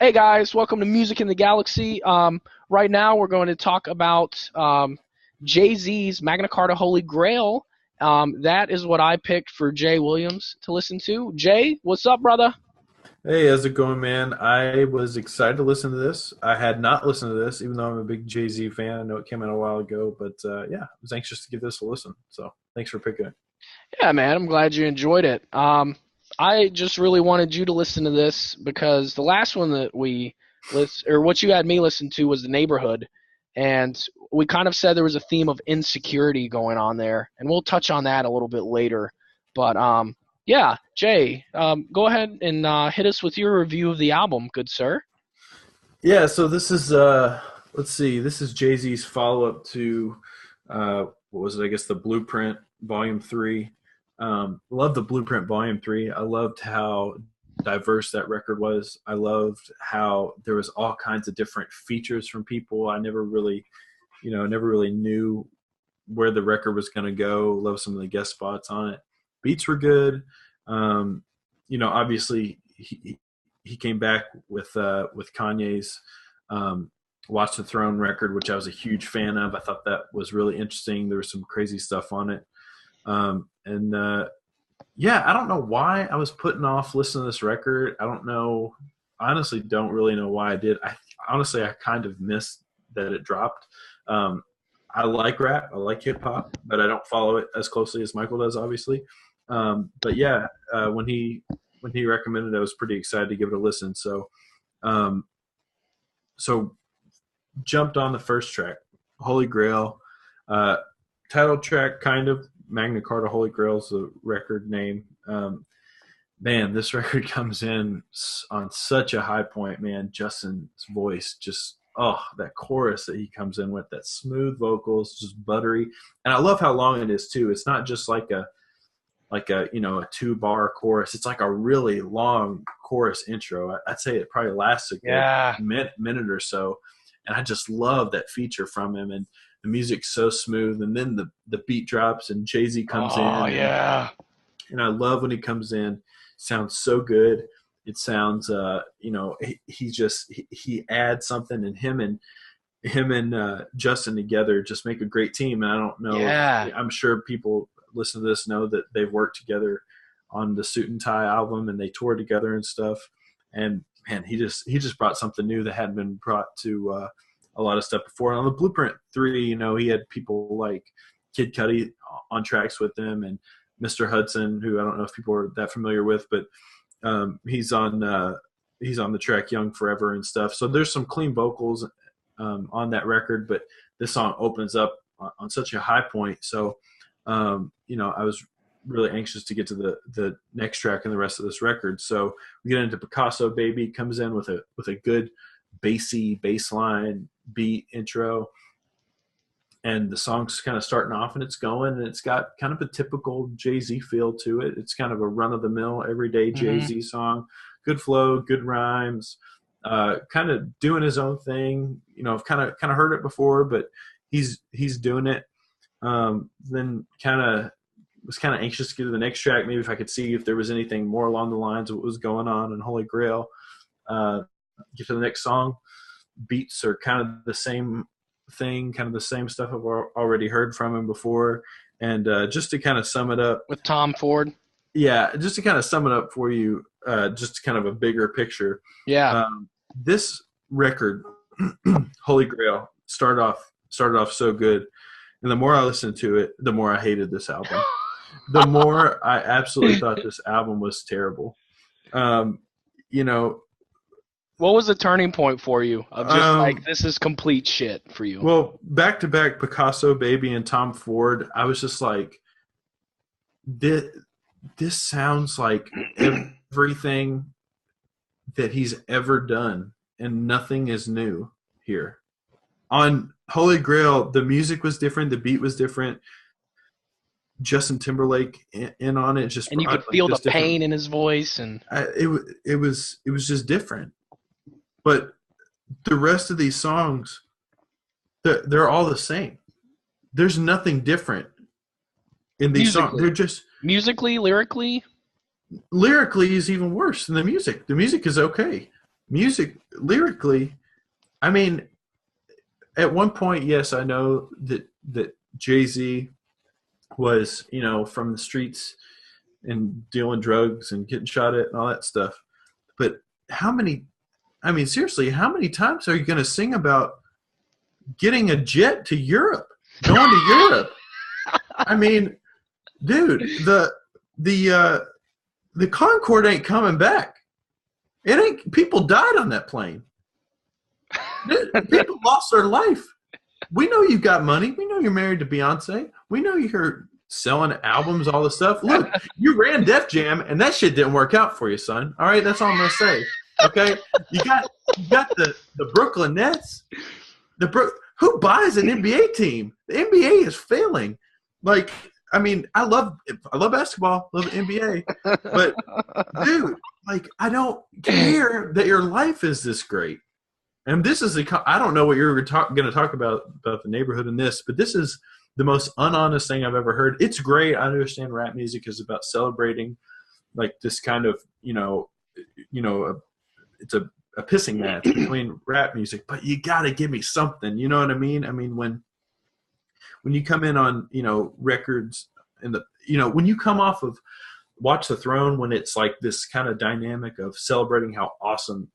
Hey guys, welcome to Music in the Galaxy. Right now we're going to talk about Jay-Z's Magna Carta Holy Grail. That is what I picked for Jay Williams to listen to. Jay, what's up, brother? Hey, how's it going, man? I was excited to listen to this. I had not listened to this, even though I'm a big Jay-Z fan. I know it came out a while ago, but yeah, I was anxious to give this a listen. So thanks for picking it. Yeah, man, I'm glad you enjoyed it. I just really wanted you to listen to this because the last one that we or what you had me listen to was The Neighborhood, and we kind of said there was a theme of insecurity going on there, and we'll touch on that a little bit later. But yeah, Jay, go ahead and hit us with your review of the album, good sir. Yeah, so this is let's see, this is Jay-Z's follow-up to what was it? I guess the Blueprint Volume 3. Loved the Blueprint Volume 3. I loved how diverse that record was. I loved how there was all kinds of different features from people. I never really, never really knew where the record was going to go. Love some of the guest spots on it. Beats were good. Obviously he came back with Kanye's Watch the Throne record, which I was a huge fan of. I thought that was really interesting. There was some crazy stuff on it. Yeah, I don't know why I was putting off listening to this record. I don't know. I honestly don't really know why I did. I kind of missed that it dropped. I like rap. I like hip hop, but I don't follow it as closely as Michael does, obviously. But yeah, when he recommended it, I was pretty excited to give it a listen. Um, so jumped on the first track, Holy Grail, title track, kind of. Magna Carta Holy Grail is the record name. Man, this record comes in on such a high point, man. Justin's voice just, that chorus that he comes in with, that smooth vocals, just buttery. And I love how long it is too. It's not just like a 2-bar chorus. It's like a really long chorus intro. I'd say it probably lasts a good minute or so. And I just love that feature from him. And the music's so smooth, and then the beat drops and Jay-Z comes in. Oh yeah. And I love when he comes in. Sounds so good. It sounds he adds something, and him and Justin together just make a great team. And I don't know. Yeah. I'm sure people listen to this know that they've worked together on the Suit and Tie album, and they toured together and stuff. And man, he just brought something new that hadn't been brought to a lot of stuff before. And on the Blueprint 3, he had people like Kid Cudi on tracks with him, and Mr. Hudson, who I don't know if people are that familiar with, but he's on the track Young Forever and stuff. So there's some clean vocals on that record, but this song opens up on such a high point. So I was really anxious to get to the next track and the rest of this record. So we get into Picasso Baby. Comes in with a good bassy bass line beat intro, and the song's kind of starting off, and it's going, and it's got kind of a typical Jay-Z feel to it. It's kind of a run-of-the-mill everyday Jay-Z song. Good flow, good rhymes, kind of doing his own thing. I've kind of heard it before, but he's doing it. Then was kind of anxious to get to the next track, maybe if I could see if there was anything more along the lines of what was going on in Holy Grail. Get to the next song. Beats are kind of the same thing, kind of the same stuff I've already heard from him before. And just to kind of sum it up. With Tom Ford. Yeah, just to kind of sum it up for you, just kind of a bigger picture. Yeah. This record, Holy Grail, started off so good. And the more I listened to it, the more I hated this album. The more I absolutely thought this album was terrible. What was the turning point for you of just like, this is complete shit for you? Well, back to back Picasso Baby and Tom Ford, I was just like, this sounds like everything that he's ever done, and nothing is new here. On Holy Grail, the music was different, the beat was different. Justin Timberlake in on it, just and you could feel the pain in his voice, and it was just different. But the rest of these songs, they're all the same. There's nothing different in these songs. They're just musically, lyrically is even worse than the music. The music is okay. music lyrically, I mean, at one point, yes, I know that Jay-Z was, from the streets and dealing drugs and getting shot at and all that stuff. But how many, I mean, seriously, how many times are you going to sing about getting a jet to Europe, going to Europe? I mean, dude, the Concorde ain't coming back. It ain't. People died on that plane. People lost their life. We know you've got money. We know you're married to Beyonce. We know you're selling albums, all this stuff. Look, you ran Def Jam, and that shit didn't work out for you, son. All right, that's all I'm gonna say. Okay, you got the Brooklyn Nets. Who buys an NBA team? The NBA is failing. Like, I mean, I love basketball, love the NBA, but dude, like, I don't care that your life is this great. And this is I don't know what you're going to talk about the neighborhood in this, but this is the most unhonest thing I've ever heard. It's great. I understand rap music is about celebrating, like, this kind of, it's a pissing match between rap music, but you got to give me something. You know what I mean? I mean, when you come in on, records and when you come off of Watch the Throne, when it's like this kind of dynamic of celebrating how awesome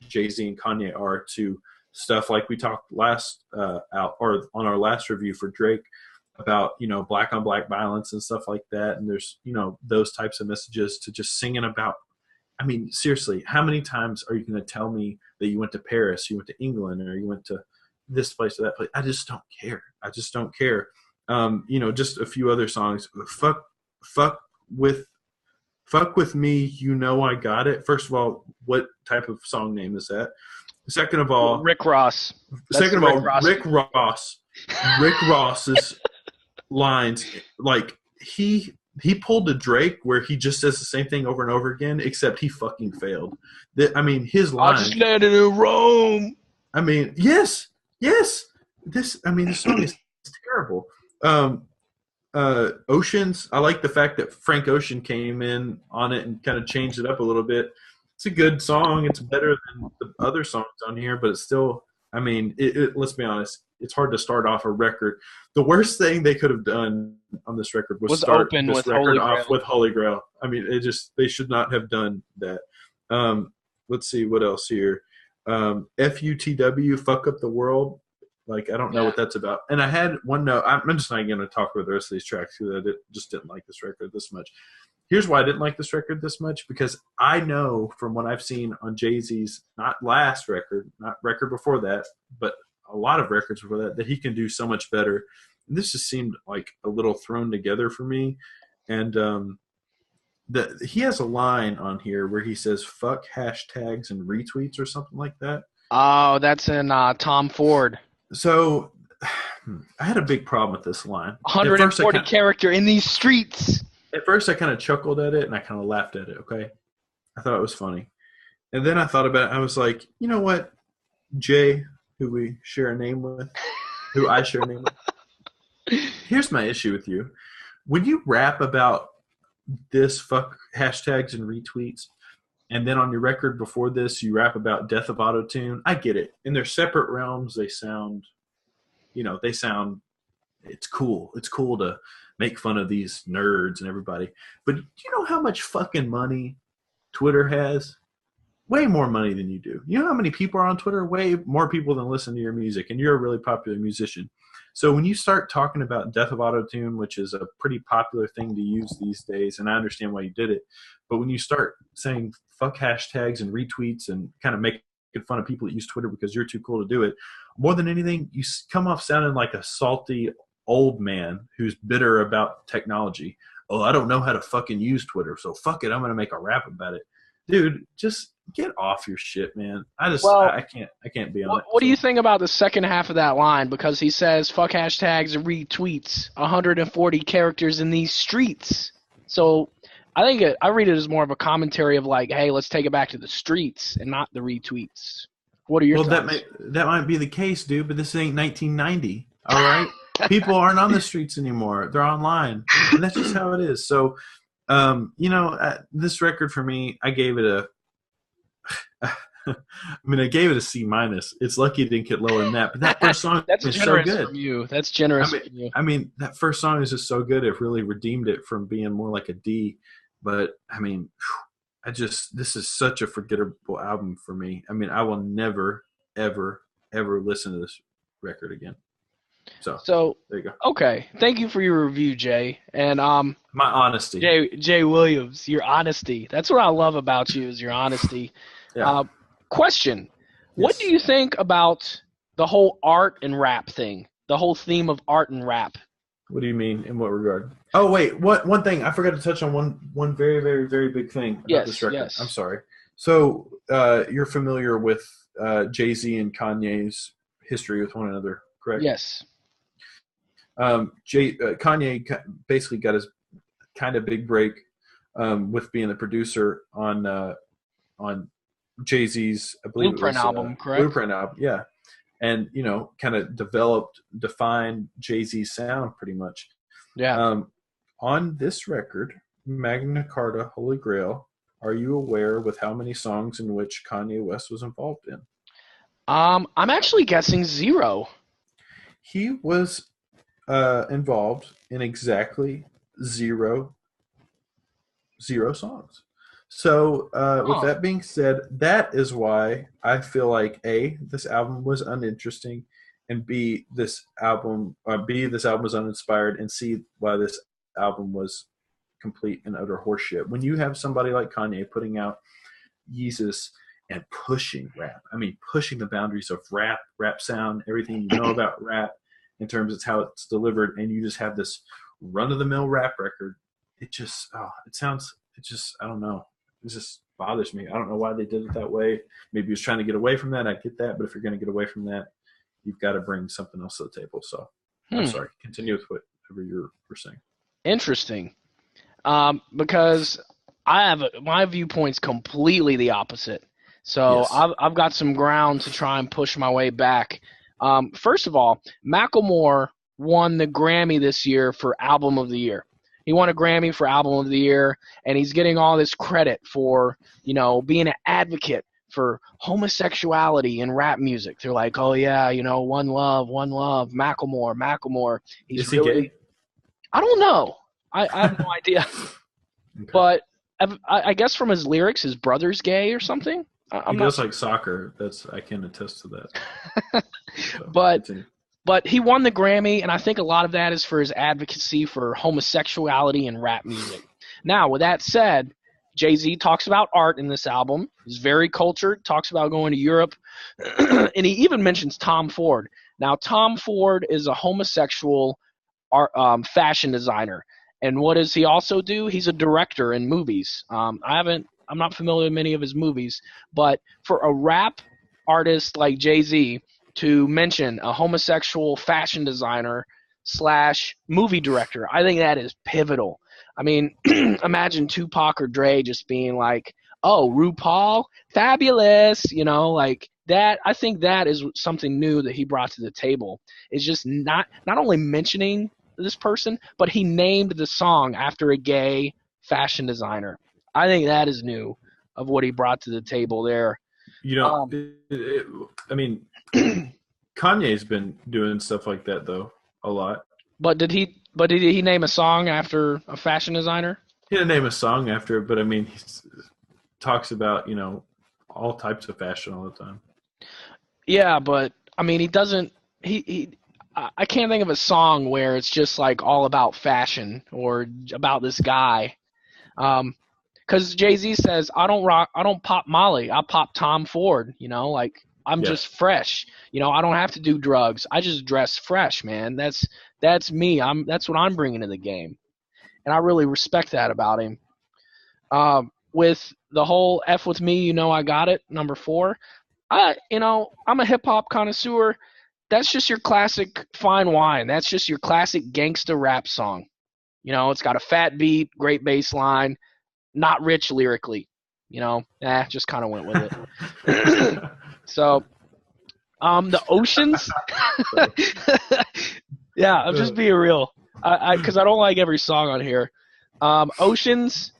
Jay-Z and Kanye are, to stuff like we talked last out or on our last review for Drake about, black on black violence and stuff like that. And there's, those types of messages, to just singing about, I mean, seriously, how many times are you going to tell me that you went to Paris, you went to England, or you went to this place or that place? I just don't care. I just don't care. Just a few other songs. Fuck with me. You know, I got it. First of all, what type of song name is that? Second of all, Rick Ross. Rick Ross. Rick Ross's lines, like, he pulled a Drake where he just says the same thing over and over again, except he fucking failed. I mean, his line. I just landed in Rome. I mean, yes. This song is terrible. Oceans. I like the fact that Frank Ocean came in on it and kind of changed it up a little bit. It's a good song. It's better than the other songs on here, but it's still, I mean, let's be honest. It's hard to start off a record. The worst thing they could have done on this record was start open this with record Holy off Grail. with Holy Grail. I mean, they should not have done that. Let's see what else here. FUTW, fuck up the world. Like, I don't know what that's about. And I had one note. I'm just not going to talk about the rest of these tracks because I just didn't like this record this much. Here's why I didn't like this record this much, because I know from what I've seen on Jay-Z's, not last record, not record before that, but a lot of records before that he can do so much better. And this just seemed like a little thrown together for me. And he has a line on here where he says, fuck hashtags and retweets or something like that. Oh, that's in Tom Ford. So I had a big problem with this line. 140 character in these streets. At first, I kind of chuckled at it and I kind of laughed at it, okay? I thought it was funny. And then I thought about it. I was like, you know what? Jay, who we share a name with, who I share a name with. Here's my issue with you. When you rap about this, fuck hashtags and retweets, and then on your record before this, you rap about death of autotune, I get it. In their separate realms, they sound, it's cool. It's cool to make fun of these nerds and everybody. But do you know how much fucking money Twitter has? Way more money than you do. You know how many people are on Twitter? Way more people than listen to your music, and you're a really popular musician. So when you start talking about death of autotune, which is a pretty popular thing to use these days, and I understand why you did it, but when you start saying fuck hashtags and retweets and kind of making fun of people that use Twitter because you're too cool to do it, more than anything, you come off sounding like a salty old man who's bitter about technology. Oh, I don't know how to fucking use Twitter, so fuck it, I'm going to make a rap about it. Dude, just get off your shit, man. I can't be on it. What do you think about the second half of that line? Because he says, fuck hashtags and retweets, 140 characters in these streets. So I think I read it as more of a commentary of like, hey, let's take it back to the streets and not the retweets. What are your thoughts? That might be the case, dude, but this ain't 1990, all right? People aren't on the streets anymore. They're online. And that's just how it is. So, this record for me, I gave it I mean, I gave it a C minus. It's lucky it didn't get lower than that. But that first song That's is so generous good. from you. That's generous I mean, from you. I mean, that first song is just so good. It really redeemed it from being more like a D. But I mean, this is such a forgettable album for me. I mean, I will never, ever, ever listen to this record again. So there you go. Okay. Thank you for your review, Jay. And My honesty. Jay Williams, your honesty. That's what I love about you is your honesty. Yeah. Question. What do Yes. you think about the whole art and rap thing? The whole theme of art and rap? What do you mean? In what regard? Oh, wait. One thing. I forgot to touch on one very, very, very big thing about this record. Yes. I'm sorry. So you're familiar with Jay-Z and Kanye's history with one another, correct? Yes. Kanye basically got his kind of big break with being the producer on Jay-Z's, I believe Blueprint it was album, correct? Blueprint album, yeah. And kind of defined Jay-Z's sound pretty much. Yeah. On this record, Magna Carta, Holy Grail, are you aware with how many songs in which Kanye West was involved in? I'm actually guessing 0. He was involved in exactly zero songs. So with that being said, that is why I feel like A, this album was uninteresting, and B, this album was uninspired, and C, why this album was complete and utter horseshit. When you have somebody like Kanye putting out Yeezus and pushing rap, I mean pushing the boundaries of rap sound, everything you know about rap in terms of how it's delivered, and you just have this run-of-the-mill rap record, it just I don't know. It just bothers me. I don't know why they did it that way. Maybe he was trying to get away from that. I get that. But if you're going to get away from that, you've got to bring something else to the table. So I'm sorry. Continue with whatever you were saying. Interesting. Because my viewpoint's completely the opposite. So Yes. I've got some ground to try and push my way back. First of all, Macklemore won the Grammy this year for Album of the Year. He won a Grammy for Album of the Year, and he's getting all this credit for, being an advocate for homosexuality in rap music. They're like, oh, yeah, one love, Macklemore. Is he gay? I don't know. I have no idea. Okay. But I guess from his lyrics, his brother's gay or something. He does like soccer. I can attest to that. So, But he won the Grammy, and I think a lot of that is for his advocacy for homosexuality in rap music. Now, with that said, Jay-Z talks about art in this album. He's very cultured, talks about going to Europe, and he even mentions Tom Ford. Now, Tom Ford is a homosexual fashion designer. And what does he also do? He's a director in movies. I'm not familiar with many of his movies, but for a rap artist like Jay-Z to mention a homosexual fashion designer / movie director, I think that is pivotal. I mean, imagine Tupac or Dre just being like, oh, RuPaul, fabulous, like that. I think that is something new that he brought to the table. Is just not only mentioning this person, but he named the song after a gay fashion designer. I think that is new of what he brought to the table there. I mean, Kanye's been doing stuff like that though a lot. But did he name a song after a fashion designer? He didn't name a song after it, but I mean, he talks about all types of fashion all the time. Yeah, but I mean, he doesn't. I can't think of a song where it's just like all about fashion or about this guy. Because Jay-Z says, I don't pop Molly, I pop Tom Ford, like I'm just fresh. I don't have to do drugs. I just dress fresh, man. That's me. That's what I'm bringing to the game. And I really respect that about him. With the whole F with me, I got it, number 4. I'm a hip hop connoisseur. That's just your classic fine wine. That's just your classic gangsta rap song. It's got a fat beat, great bass line, not rich lyrically. Just kind of went with it. So, the Oceans. Yeah, I'm just being real. Because I don't like every song on here. Oceans.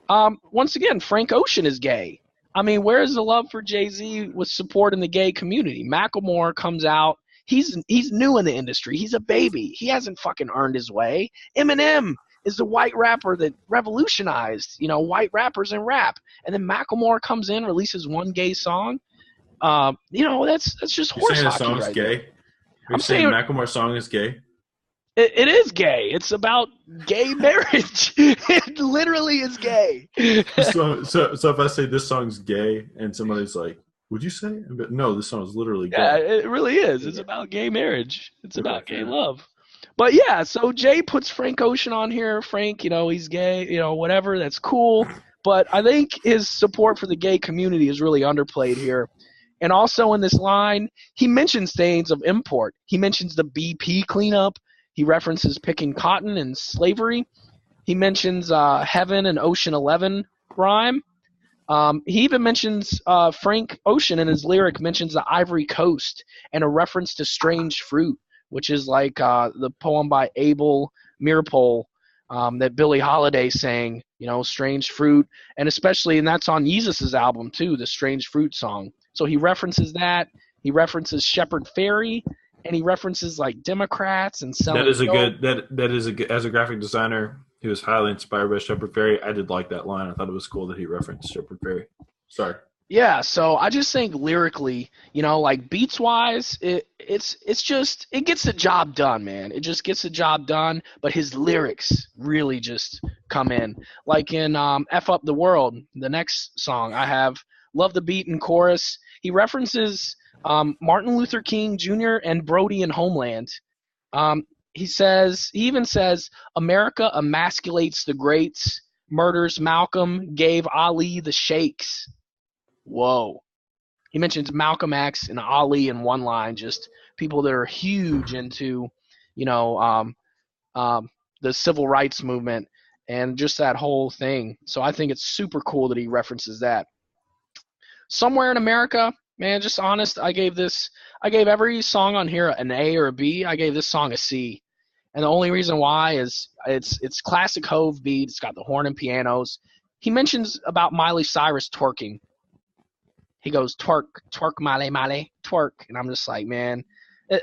Once again, Frank Ocean is gay. I mean, where's the love for Jay-Z with supporting the gay community? Macklemore comes out. He's new in the industry. He's a baby. He hasn't fucking earned his way. Eminem is the white rapper that revolutionized, white rappers in rap. And then Macklemore comes in, releases one gay song. That's just You're horse saying the hockey song's right there. gay? You're I'm saying saying Macklemore's song is gay? it is gay. It's about gay marriage. It literally is gay. So if I say this song's gay and somebody's like, would you say? But no, this song is literally Yeah, gay. it really is. It's Okay. about gay marriage. It's Okay, about fair gay enough. love. But yeah, so Jay puts Frank Ocean on here. Frank, he's gay, whatever. That's cool. But I think his support for the gay community is really underplayed here. And also in this line, he mentions things of import. He mentions the BP cleanup. He references picking cotton and slavery. He mentions Heaven and Ocean 11 rhyme. He even mentions Frank Ocean in his lyric mentions the Ivory Coast and a reference to strange fruit, which is like the poem by Abel Meeropol that Billie Holiday sang, strange fruit, and that's on Yeezus' album too, the Strange Fruit song. So he references that. He references Shepherd Ferry, and he references like Democrats and That selling is a dope. good that is a good, as a graphic designer, he was highly inspired by Shepard Fairey. I did like that line. I thought it was cool that he referenced Shepard Fairey. Sorry. Yeah, so I just think lyrically, like beats wise, it's just it gets the job done, man. It just gets the job done, but his lyrics really just come in. Like in F Up the World, the next song I have Love the Beat and chorus. He references Martin Luther King Jr. and Brody in Homeland. He even says America emasculates the greats, murders Malcolm, gave Ali the shakes. Whoa. He mentions Malcolm X and Ali in one line, just people that are huge into, you know, the civil rights movement and just that whole thing. So I think it's super cool that he references that. Somewhere in America, man, just honest, I gave every song on here an A or a B. I gave this song a C. And the only reason why is it's classic Hove beat. It's got the horn and pianos. He mentions about Miley Cyrus twerking. He goes twerk, twerk, Miley, Miley, twerk, and I'm just like, man,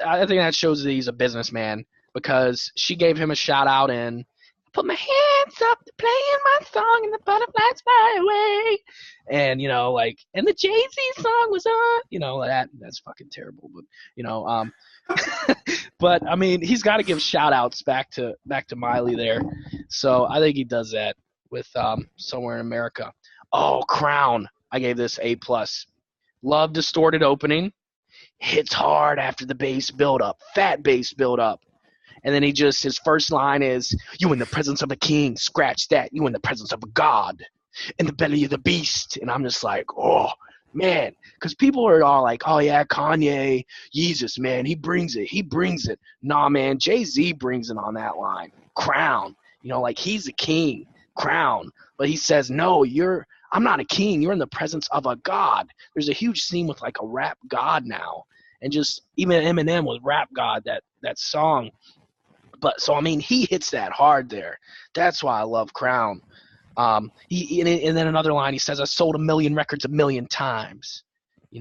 I think that shows that he's a businessman because she gave him a shout out and put my hands up to playing my song and the butterflies fly away, and and the Jay-Z song was on, that's fucking terrible, but but I mean, he's got to give shout outs back to Miley there, so I think he does that with Somewhere in America. Oh, Crown, I gave this A plus. Love distorted opening. Hits hard after the bass build up. Fat bass build up. And then his first line is, you in the presence of a king. Scratch that. You in the presence of a god. In the belly of the beast. And I'm just like, oh, man. Because people are all like, oh, yeah, Kanye, Yeezus, man. He brings it. He brings it. Nah, man. Jay-Z brings it on that line. Crown. Like he's a king. Crown. But he says, no, I'm not a king. You're in the presence of a god. There's a huge scene with like a rap god now. And just even Eminem with Rap God, that song. But so I mean, he hits that hard there. That's why I love Crown. And then another line he says, "I sold 1,000,000 records 1,000,000 times,"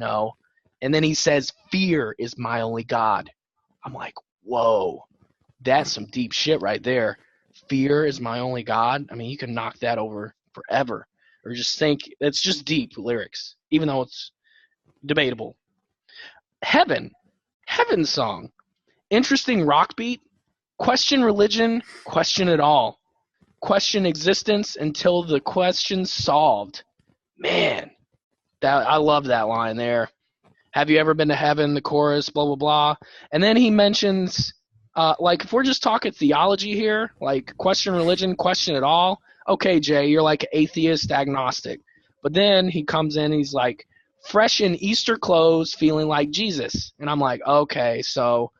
And then he says, "Fear is my only god." I'm like, whoa, that's some deep shit right there. Fear is my only god. I mean, you can knock that over forever, or just think it's just deep lyrics, even though it's debatable. Heaven song. Interesting rock beat. Question religion, question it all. Question existence until the question's solved. Man, I love that line there. Have you ever been to heaven? The chorus, blah, blah, blah. And then he mentions, like, if we're just talking theology here, like, question religion, question it all. Okay, Jay, you're like atheist, agnostic. But then he comes in and he's like, fresh in Easter clothes, feeling like Jesus. And I'm like, okay, so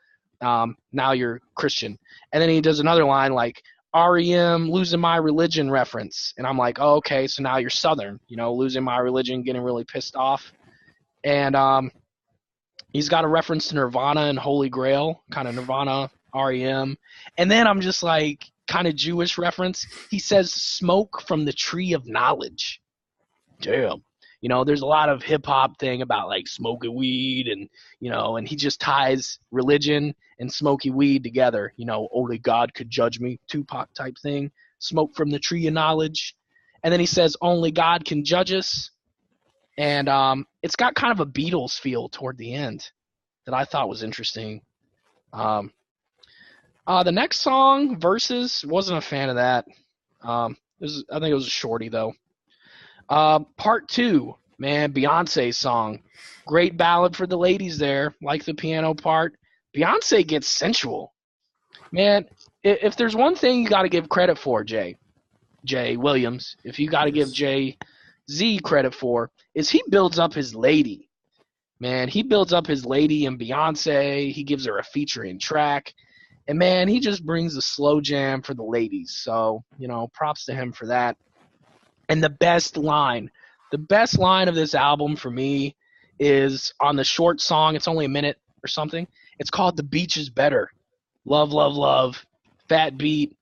now you're Christian. And then he does another line like, REM, losing my religion reference. And I'm like, oh, okay, so now you're Southern, losing my religion, getting really pissed off. And he's got a reference to Nirvana and Holy Grail, kind of Nirvana, REM. And then I'm just like, kind of Jewish reference. He says, smoke from the tree of knowledge. Damn. There's a lot of hip hop thing about like smoking weed and, and he just ties religion and smoking weed together. Only God could judge me, Tupac type thing. Smoke from the tree of knowledge. And then he says, only God can judge us. And it's got kind of a Beatles feel toward the end that I thought was interesting. The next song, Verses, wasn't a fan of that. I think it was a shorty, though. Part 2, man, Beyonce's song. Great ballad for the ladies there, like the piano part. Beyonce gets sensual. Man, if there's one thing you got to give credit for, Jay Williams, if you got to give Jay Z credit for, is he builds up his lady. Man, he builds up his lady in Beyonce. He gives her a featuring track. And, man, he just brings a slow jam for the ladies. So, props to him for that. And the best line of this album for me is on the short song. It's only a minute or something. It's called The Beach is Better. Love, love, love. Fat beat.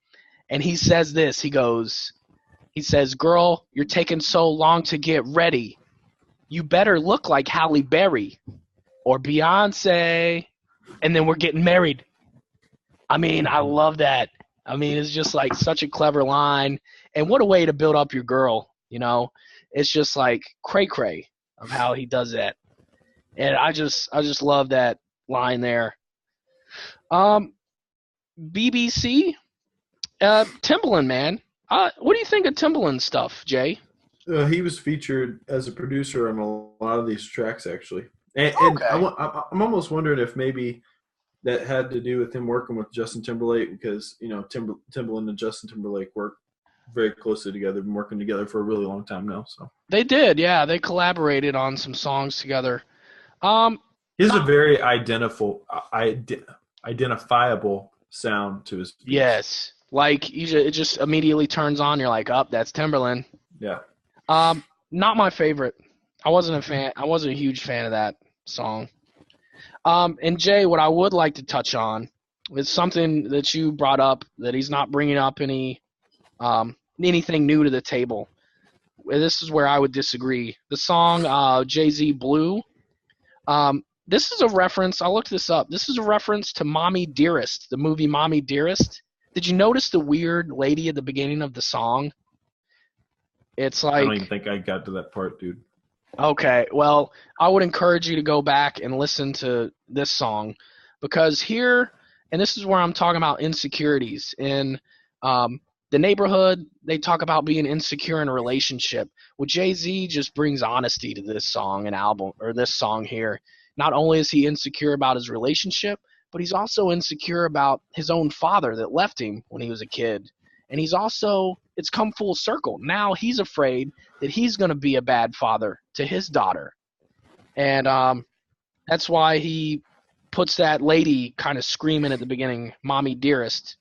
And he says this. He says, girl, you're taking so long to get ready. You better look like Halle Berry or Beyonce. And then we're getting married. I mean, I love that. I mean, it's just like such a clever line. And what a way to build up your girl, It's just like cray-cray of how he does that. And I just love that line there. BBC, Timbaland, man. What do you think of Timbaland stuff, Jay? He was featured as a producer on a lot of these tracks, actually. And Okay. I'm almost wondering if maybe that had to do with him working with Justin Timberlake because, Timbaland and Justin Timberlake work very closely together, been working together for a really long time now. So They did, yeah. They collaborated on some songs together. He's a very identifiable sound to his beats. Yes. Like, it just immediately turns on. You're like, that's Timberland. Yeah. Not my favorite. I wasn't a huge fan of that song. And Jay, what I would like to touch on is something that you brought up, that he's not bringing up anything new to the table. This is where I would disagree. The song Jay-Z Blue, this is a reference. I looked this up. This is a reference to Mommy Dearest, the movie Mommy Dearest. Did you notice the weird lady at the beginning of the song? It's like, I don't even think I got to that part, dude. Okay, well, I would encourage you to go back and listen to this song, because here, and this is where I'm talking about insecurities. In the neighborhood, they talk about being insecure in a relationship. Well, Jay-Z just brings honesty to this song and album, or this song here. Not only is he insecure about his relationship, but he's also insecure about his own father that left him when he was a kid. And it's come full circle. Now he's afraid that he's going to be a bad father to his daughter. And that's why he puts that lady kind of screaming at the beginning, Mommy Dearest,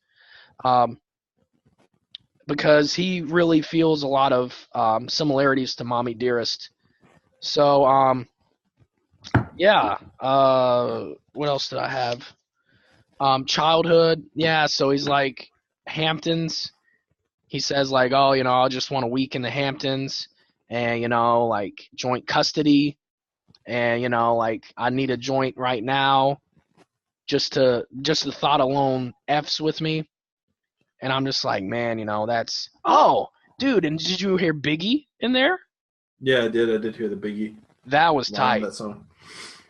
because he really feels a lot of similarities to Mommy Dearest. So, yeah. What else did I have? Childhood. Yeah, so he's like, Hamptons. He says, like, oh, I just want a week in the Hamptons and, like, joint custody. And, like, I need a joint right now. Just the thought alone F's with me. And I'm just like, man, that's – oh, dude, and did you hear Biggie in there? Yeah, I did. I did hear the Biggie. That was tight. That song.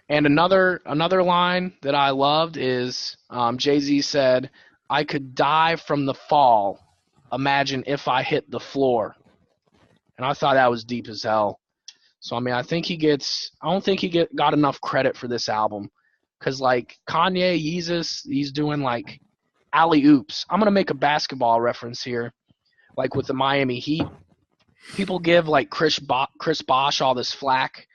And another line that I loved is Jay-Z said, I could die from the fall. Imagine if I hit the floor. And I thought that was deep as hell. So, I mean, I don't think he got enough credit for this album. Because, like, Kanye, Yeezus, he's doing, like, alley-oops. I'm going to make a basketball reference here. Like, with the Miami Heat, people give, like, Chris Bosh all this flack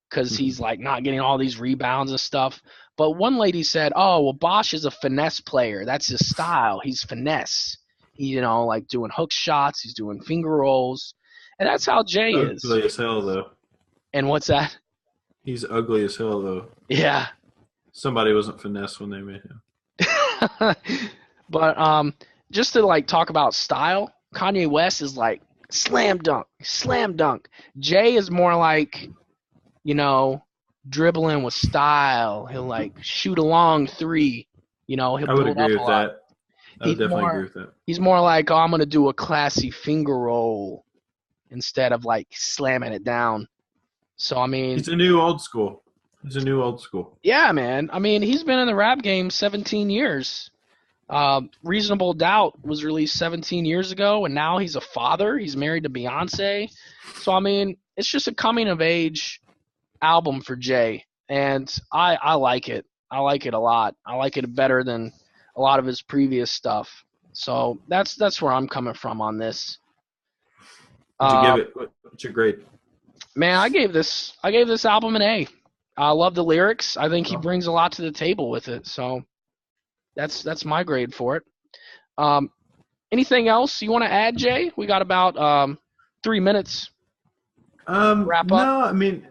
because he's, like, not getting all these rebounds and stuff. But one lady said, oh, well, Bosh is a finesse player. That's his style. He's finesse. He, like doing hook shots. He's doing finger rolls. And that's how Jay is. Ugly as hell, though. And what's that? He's ugly as hell, though. Yeah. Somebody wasn't finesse when they made him. But just to, like, talk about style, Kanye West is, like, Slam dunk, slam dunk. Jay is more like, you know, dribbling with style. He'll like shoot a long three. He'll I would build up agree a with lot. that. I would He's definitely agree more with that. he's more like, oh, I'm gonna do a classy finger roll instead of like slamming it down. So I mean, He's a new old school. He's a new old school. yeah, man. I mean, he's been in the rap game 17 years. Reasonable Doubt was released 17 years ago, and now he's a father. He's married to Beyonce. So I mean, it's just a coming of age album for Jay, and I like it. I like it a lot. I like it better than a lot of his previous stuff. So that's where I'm coming from on this. What'd you Uh, give it? What's your grade? Man, I gave this album an A. I love the lyrics. I think he Oh. brings a lot to the table with it. So that's my grade for it. Um, Anything else you want to add, Jay? We got about 3 minutes to wrap up. No, I mean,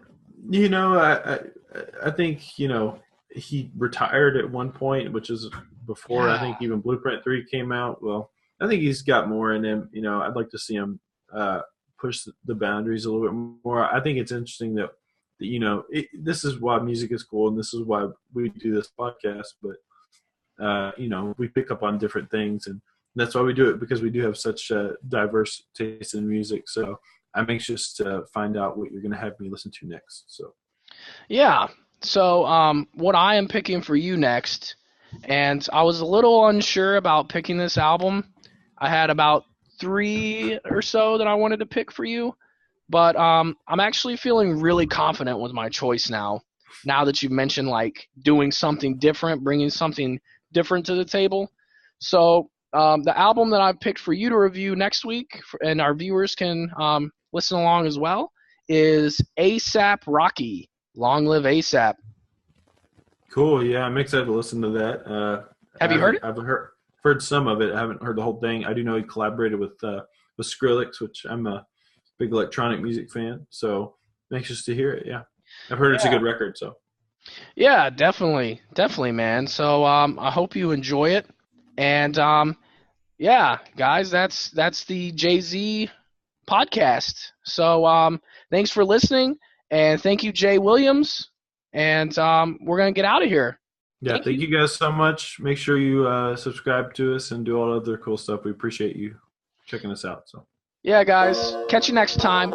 I think he retired at one point, which is before I Yeah, think even Blueprint 3 came out. Well, I think he's got more in him. I'd like to see him push the boundaries a little bit more. I think it's interesting that this is why music is cool, and this is why we do this podcast. But we pick up on different things, and that's why we do it, because we do have such diverse taste in music. So I'm anxious to find out what you're going to have me listen to next. So yeah. So what I am picking for you next, and I was a little unsure about picking this album. I had about three or so that I wanted to pick for you, but I'm actually feeling really confident with my choice now. Now that you've mentioned like doing something different, bringing something different to the table. So the album that I've picked for you to review next week, and our viewers can listen along as well, is ASAP Rocky. Long live ASAP. cool. Yeah, I'm excited to listen to that. Have you heard it? I've heard some of it. I haven't heard the whole thing. I do know he collaborated with Skrillex, which I'm a big electronic music fan. So I'm anxious to hear it. Yeah, I've heard it's a Yeah. good record. So Yeah, definitely, definitely, man. So I hope you enjoy it, and yeah, guys, that's the Jay Z podcast. So thanks for listening, and thank you, Jay Williams, and we're gonna get out of here. yeah, Thank thank you. you guys so much. Make sure you subscribe to us and do all other cool stuff. We appreciate you checking us out. So. Yeah, guys, catch you next time.